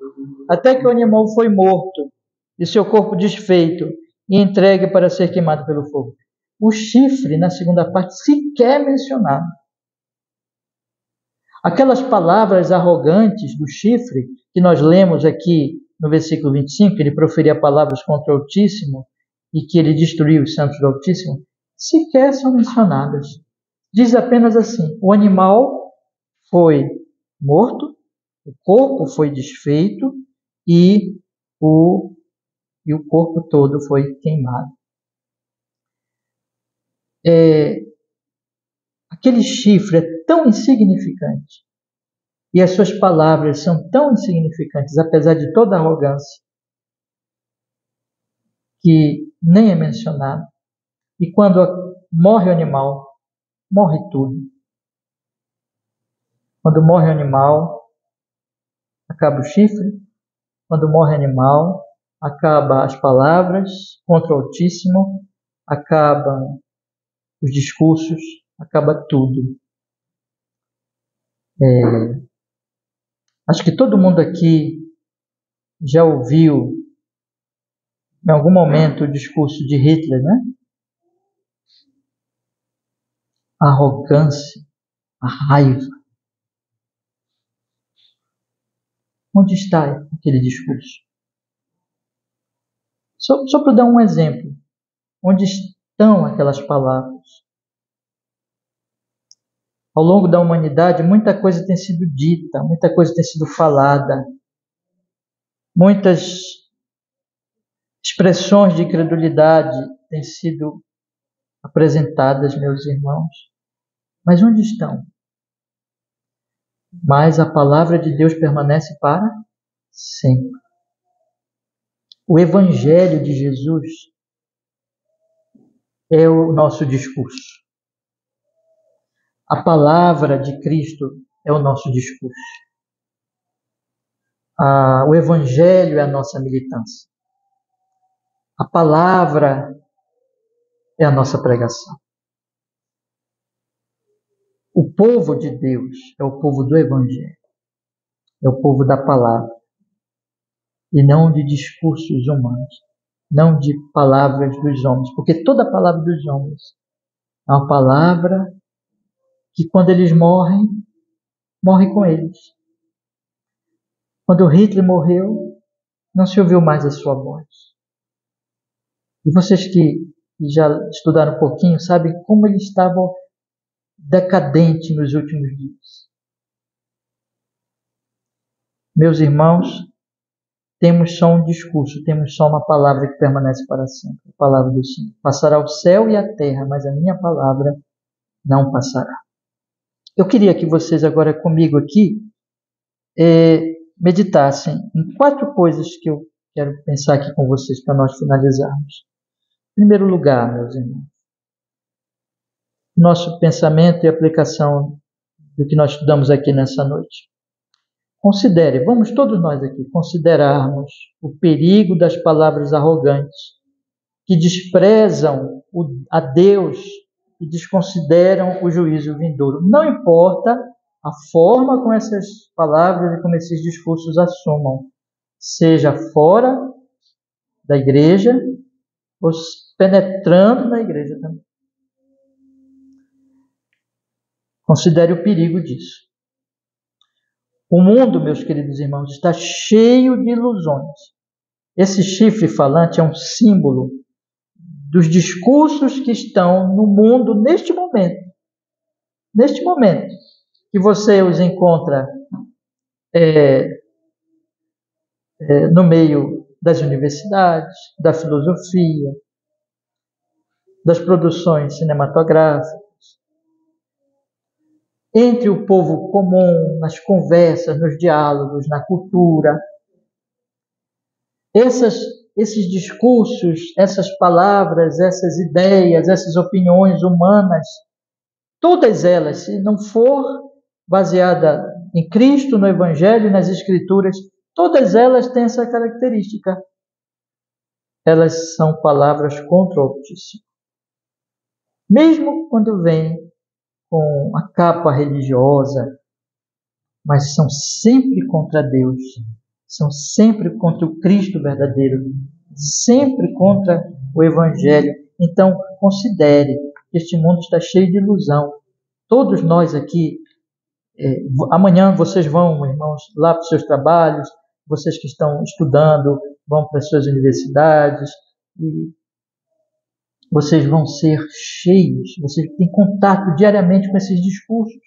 até que o animal foi morto e seu corpo desfeito e entregue para ser queimado pelo fogo. O chifre, na segunda parte, sequer é mencionado. Aquelas palavras arrogantes do chifre, que nós lemos aqui no versículo 25, que ele proferia palavras contra o Altíssimo e que ele destruiu os santos do Altíssimo, sequer são mencionadas. Diz apenas assim: o animal foi morto, o corpo foi desfeito e o corpo todo foi queimado. Aquele chifre é tão insignificante e as suas palavras são tão insignificantes, apesar de toda a arrogância, que nem é mencionado. E quando morre o animal, morre tudo. Quando morre o animal, acaba o chifre. Quando morre o animal, acaba as palavras contra o Altíssimo, acabam os discursos, acaba tudo. Acho que todo mundo aqui já ouviu em algum momento o discurso de Hitler, né? A arrogância, a raiva. Onde está aquele discurso? Só para dar um exemplo. Onde estão aquelas palavras? Ao longo da humanidade, muita coisa tem sido dita, muita coisa tem sido falada, muitas expressões de incredulidade têm sido apresentadas, meus irmãos. Mas onde estão? Mas a palavra de Deus permanece para sempre. O Evangelho de Jesus é o nosso discurso. A palavra de Cristo é o nosso discurso. O Evangelho é a nossa militância. A palavra é a nossa pregação. O povo de Deus é o povo do Evangelho. É o povo da palavra. E não de discursos humanos. Não de palavras dos homens. Porque toda palavra dos homens é uma palavra que quando eles morrem, morre com eles. Quando Hitler morreu, não se ouviu mais a sua voz. E vocês que já estudaram um pouquinho, sabem como ele estava decadente nos últimos dias. Meus irmãos, temos só um discurso, temos só uma palavra que permanece para sempre, a palavra do Senhor. Passará o céu e a terra, mas a minha palavra não passará. Eu queria que vocês agora comigo aqui meditassem em 4 coisas que eu quero pensar aqui com vocês para nós finalizarmos. Em primeiro lugar, meus irmãos, nosso pensamento e aplicação do que nós estudamos aqui nessa noite. Considere, vamos todos nós aqui considerarmos o perigo das palavras arrogantes que desprezam a Deus e desconsideram o juízo vindouro. Não importa a forma como essas palavras e como esses discursos assumam, seja fora da igreja ou penetrando na igreja também. Considere o perigo disso. O mundo, meus queridos irmãos, está cheio de ilusões. Esse chifre falante é um símbolo dos discursos que estão no mundo neste momento. Neste momento, que você os encontra no meio das universidades, da filosofia, das produções cinematográficas, entre o povo comum, nas conversas, nos diálogos, na cultura. esses discursos, essas palavras, essas ideias, essas opiniões humanas, todas elas, se não for baseada em Cristo, no Evangelho e nas Escrituras, todas elas têm essa característica. Elas são palavras contra o Altíssimo. Mesmo quando vem com a capa religiosa, mas são sempre contra Deus, são sempre contra o Cristo verdadeiro, sempre contra o Evangelho. Então, considere que este mundo está cheio de ilusão. Todos nós aqui, amanhã vocês vão, irmãos, lá para os seus trabalhos, vocês que estão estudando, vão para as suas universidades, e vocês vão ser cheios, vocês têm contato diariamente com esses discursos.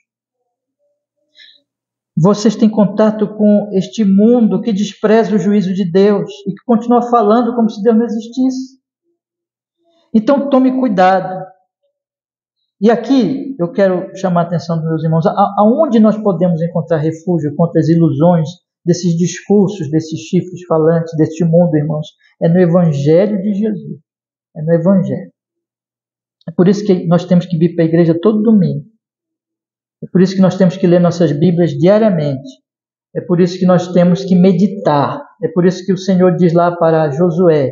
Vocês têm contato com este mundo que despreza o juízo de Deus e que continua falando como se Deus não existisse. Então tome cuidado. E aqui eu quero chamar a atenção dos meus irmãos. Aonde nós podemos encontrar refúgio contra as ilusões desses discursos, desses chifres falantes, deste mundo, irmãos? É no Evangelho de Jesus. É no Evangelho. É por isso que nós temos que vir para a igreja todo domingo. É por isso que nós temos que ler nossas Bíblias diariamente. É por isso que nós temos que meditar. É por isso que o Senhor diz lá para Josué,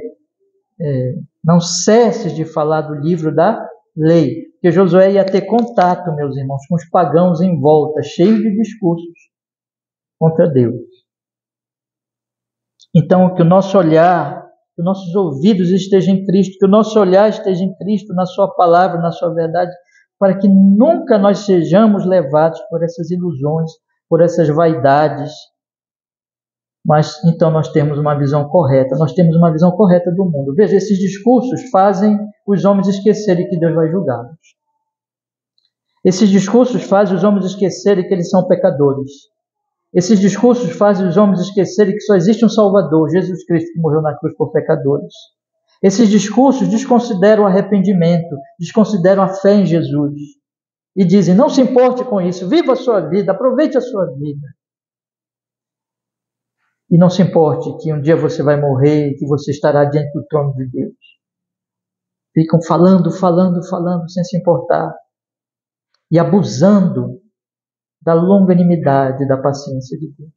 não cesses de falar do livro da lei. Porque Josué ia ter contato, meus irmãos, com os pagãos em volta, cheios de discursos contra Deus. Então, que o nosso olhar, que os nossos ouvidos estejam em Cristo, que o nosso olhar esteja em Cristo, na sua palavra, na sua verdade, para que nunca nós sejamos levados por essas ilusões, por essas vaidades. Mas então nós temos uma visão correta, nós temos uma visão correta do mundo. Veja, esses discursos fazem os homens esquecerem que Deus vai julgá-los. Esses discursos fazem os homens esquecerem que eles são pecadores. Esses discursos fazem os homens esquecerem que só existe um Salvador, Jesus Cristo, que morreu na cruz por pecadores. Esses discursos desconsideram o arrependimento, desconsideram a fé em Jesus. E dizem, não se importe com isso, viva a sua vida, aproveite a sua vida. E não se importe que um dia você vai morrer, que você estará diante do trono de Deus. Ficam falando, sem se importar. E abusando da longanimidade, da paciência de Deus.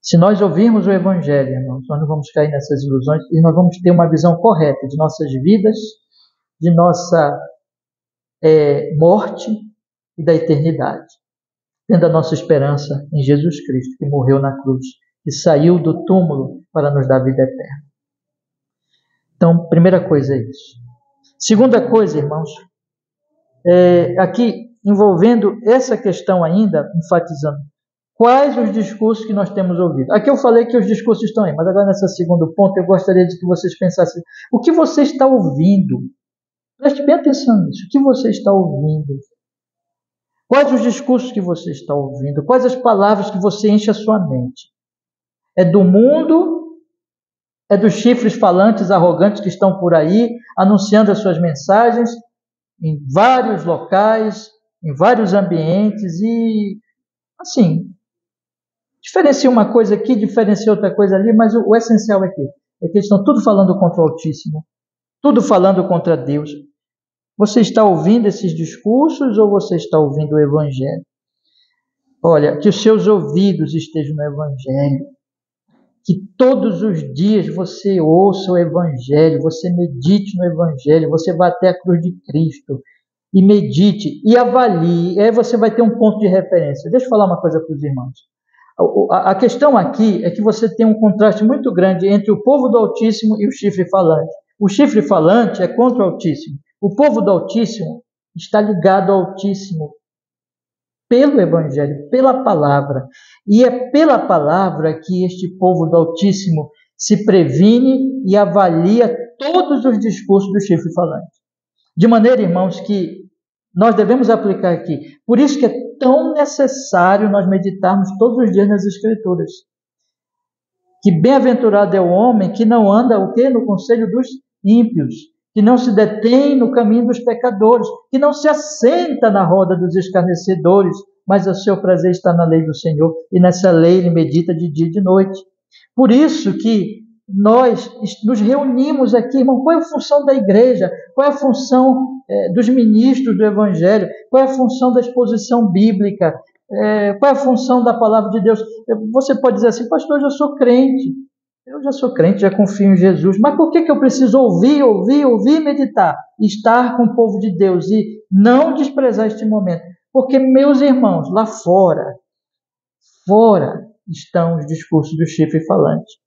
Se nós ouvirmos o Evangelho, irmãos, nós não vamos cair nessas ilusões e nós vamos ter uma visão correta de nossas vidas, de nossa morte e da eternidade. Tendo a nossa esperança em Jesus Cristo, que morreu na cruz, que saiu do túmulo para nos dar vida eterna. Então, primeira coisa é isso. Segunda coisa, irmãos, aqui envolvendo essa questão ainda, enfatizando, quais os discursos que nós temos ouvido? Aqui eu falei que os discursos estão aí, mas agora nesse segundo ponto eu gostaria de que vocês pensassem, o que você está ouvindo? Preste bem atenção nisso, o que você está ouvindo? Quais os discursos que você está ouvindo? Quais as palavras que você enche a sua mente? É do mundo? É dos chifres falantes arrogantes que estão por aí, anunciando as suas mensagens em vários locais, em vários ambientes e, assim, diferencia uma coisa aqui, diferencia outra coisa ali, mas o essencial é que eles estão tudo falando contra o Altíssimo, tudo falando contra Deus. Você está ouvindo esses discursos ou você está ouvindo o Evangelho? Olha, que os seus ouvidos estejam no Evangelho, que todos os dias você ouça o Evangelho, você medite no Evangelho, você vá até a cruz de Cristo e medite e avalie, e aí você vai ter um ponto de referência. Deixa eu falar uma coisa para os irmãos. A questão aqui é que você tem um contraste muito grande entre o povo do Altíssimo e o chifre falante. O chifre falante é contra o Altíssimo. O povo do Altíssimo está ligado ao Altíssimo pelo Evangelho, pela palavra. E é pela palavra que este povo do Altíssimo se previne e avalia todos os discursos do chifre falante. De maneira, irmãos, que nós devemos aplicar aqui. Por isso que é tão necessário nós meditarmos todos os dias nas Escrituras. Que bem-aventurado é o homem que não anda o quê? No conselho dos ímpios, que não se detém no caminho dos pecadores, que não se assenta na roda dos escarnecedores, mas o seu prazer está na lei do Senhor, e nessa lei ele medita de dia e de noite. Por isso que nós nos reunimos aqui, irmão. Qual é a função da igreja? Qual é a função dos ministros do Evangelho? Qual é a função da exposição bíblica? Qual é a função da palavra de Deus? Você pode dizer assim, pastor, eu já sou crente. Eu já sou crente, já confio em Jesus. Mas por que eu preciso ouvir e meditar? Estar com o povo de Deus e não desprezar este momento. Porque, meus irmãos, lá fora estão os discursos do chifre falante.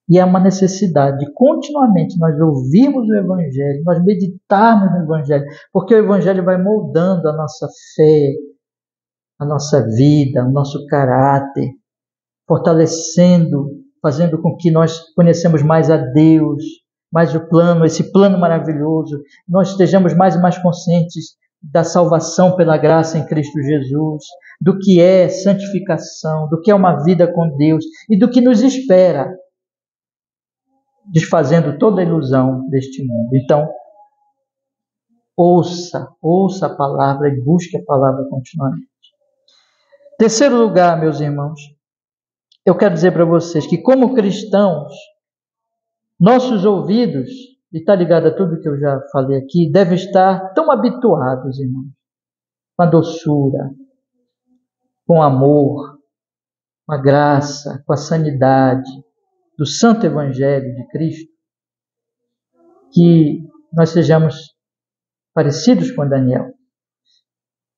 E é uma necessidade de continuamente nós ouvirmos o Evangelho, nós meditarmos no Evangelho, porque o Evangelho vai moldando a nossa fé, a nossa vida, o nosso caráter, fortalecendo, fazendo com que nós conhecemos mais a Deus, mais o plano, esse plano maravilhoso, nós estejamos mais e mais conscientes da salvação pela graça em Cristo Jesus, do que é santificação, do que é uma vida com Deus e do que nos espera, desfazendo toda a ilusão deste mundo. Então, ouça a palavra e busque a palavra continuamente. Terceiro lugar, meus irmãos, eu quero dizer para vocês que, como cristãos, nossos ouvidos, e está ligado a tudo que eu já falei aqui, devem estar tão habituados, irmãos, com a doçura, com o amor, com a graça, com a sanidade do Santo Evangelho de Cristo, que nós sejamos parecidos com Daniel.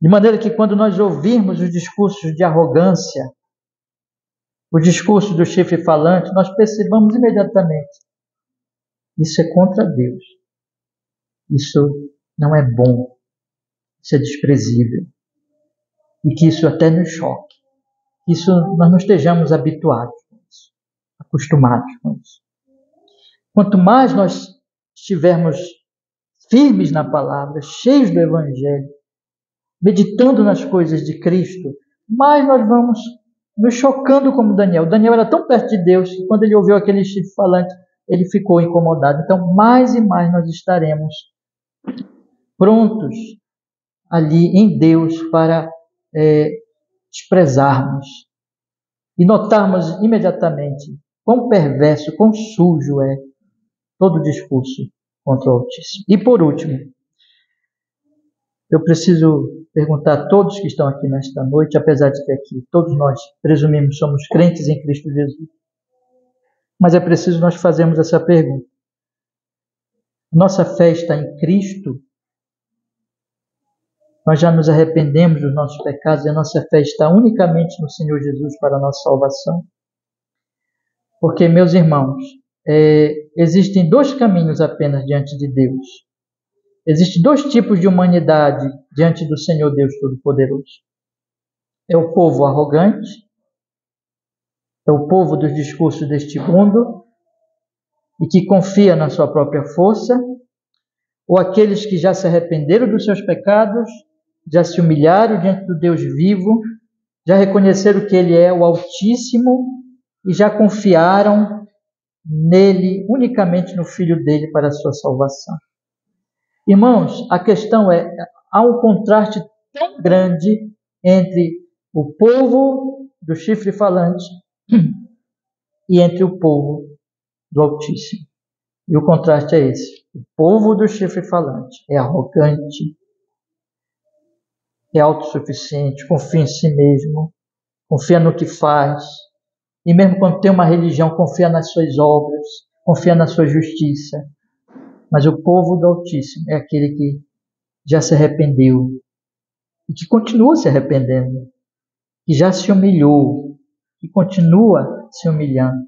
De maneira que quando nós ouvirmos os discursos de arrogância, o discurso do chifre falante, nós percebamos imediatamente: isso é contra Deus. Isso não é bom. Isso é desprezível. E que isso até nos choque. Isso nós não estejamos habituados com isso, acostumados com isso. Quanto mais nós estivermos firmes na palavra, cheios do Evangelho, meditando nas coisas de Cristo, mais nós vamos nos chocando como Daniel. Daniel era tão perto de Deus que quando ele ouviu aquele chifre falante, ele ficou incomodado. Então, mais e mais nós estaremos prontos ali em Deus para desprezarmos e notarmos imediatamente quão perverso, quão sujo é todo o discurso contra o Altíssimo. E por último, eu preciso perguntar a todos que estão aqui nesta noite, apesar de que aqui todos nós presumimos somos crentes em Cristo Jesus, mas é preciso nós fazermos essa pergunta. Nossa fé está em Cristo? Nós já nos arrependemos dos nossos pecados e a nossa fé está unicamente no Senhor Jesus para a nossa salvação? Porque, meus irmãos, existem dois caminhos apenas diante de Deus. Existem dois tipos de humanidade diante do Senhor Deus Todo-Poderoso. É o povo arrogante, é o povo dos discursos deste mundo e que confia na sua própria força, ou aqueles que já se arrependeram dos seus pecados, já se humilharam diante do Deus vivo, já reconheceram que Ele é o Altíssimo e já confiaram nele, unicamente no Filho dele para a sua salvação. Irmãos, a questão é, há um contraste tão grande entre o povo do chifre falante e entre o povo do Altíssimo. E o contraste é esse. O povo do chifre falante é arrogante, é autossuficiente, confia em si mesmo, confia no que faz, e mesmo quando tem uma religião, confia nas suas obras, confia na sua justiça. Mas o povo do Altíssimo é aquele que já se arrependeu e que continua se arrependendo, que já se humilhou, que continua se humilhando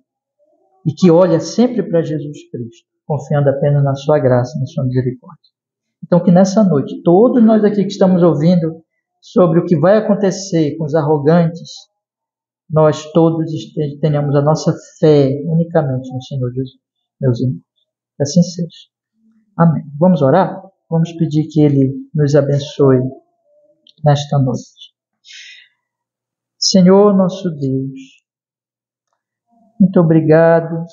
e que olha sempre para Jesus Cristo, confiando apenas na sua graça, na sua misericórdia. Então, que nessa noite, todos nós aqui que estamos ouvindo sobre o que vai acontecer com os arrogantes, nós todos tenhamos a nossa fé unicamente no Senhor Jesus, meus irmãos. Que assim seja. Amém. Vamos orar? Vamos pedir que Ele nos abençoe nesta noite. Senhor, nosso Deus, muito obrigado,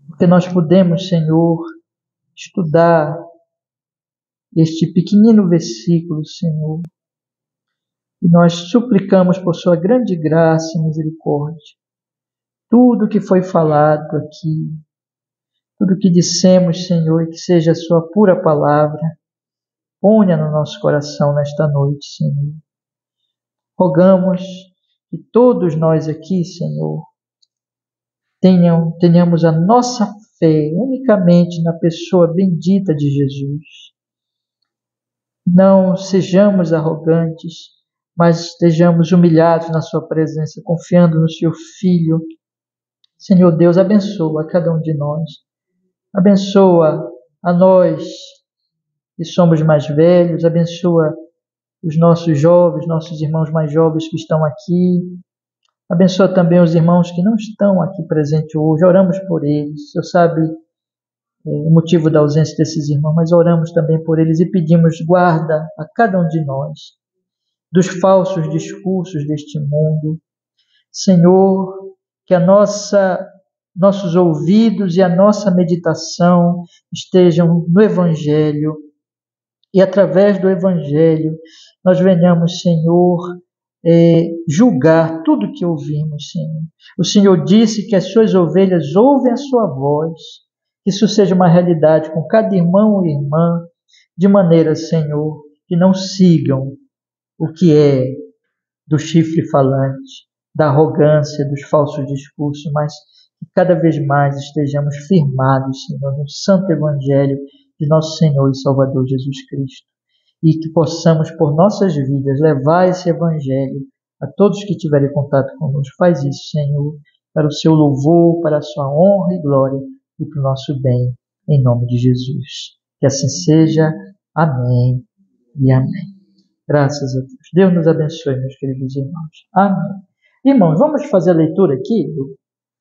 porque nós podemos, Senhor, estudar este pequenino versículo, Senhor, E nós suplicamos por sua grande graça e misericórdia. Tudo que foi falado aqui, tudo que dissemos, Senhor, que seja a sua pura palavra, ponha no nosso coração nesta noite, Senhor. Rogamos que todos nós aqui, Senhor, tenhamos a nossa fé unicamente na pessoa bendita de Jesus. Não sejamos arrogantes, mas estejamos humilhados na sua presença, confiando no seu Filho. Senhor Deus, abençoa a cada um de nós. Abençoa a nós que somos mais velhos, abençoa os nossos jovens, nossos irmãos mais jovens que estão aqui. Abençoa também os irmãos que não estão aqui presentes hoje. Oramos por eles. O Senhor sabe o motivo da ausência desses irmãos, mas oramos também por eles e pedimos guarda a cada um de nós dos falsos discursos deste mundo. Senhor, que nossos ouvidos e a nossa meditação estejam no Evangelho e através do Evangelho nós venhamos, Senhor, julgar tudo que ouvimos, Senhor. O Senhor disse que as suas ovelhas ouvem a sua voz, que isso seja uma realidade com cada irmão e irmã, de maneira, Senhor, que não sigam o que é do chifre falante, da arrogância, dos falsos discursos, mas que cada vez mais estejamos firmados, Senhor, no santo Evangelho de nosso Senhor e Salvador Jesus Cristo. E que possamos, por nossas vidas, levar esse Evangelho a todos que tiverem contato conosco. Faz isso, Senhor, para o seu louvor, para a sua honra e glória e para o nosso bem, em nome de Jesus. Que assim seja. Amém e amém. Graças a Deus. Deus nos abençoe, meus queridos irmãos. Amém. Irmãos, vamos fazer a leitura aqui do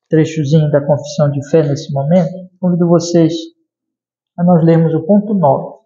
trechozinho da confissão de fé nesse momento. Convido vocês a nós lermos o ponto 9.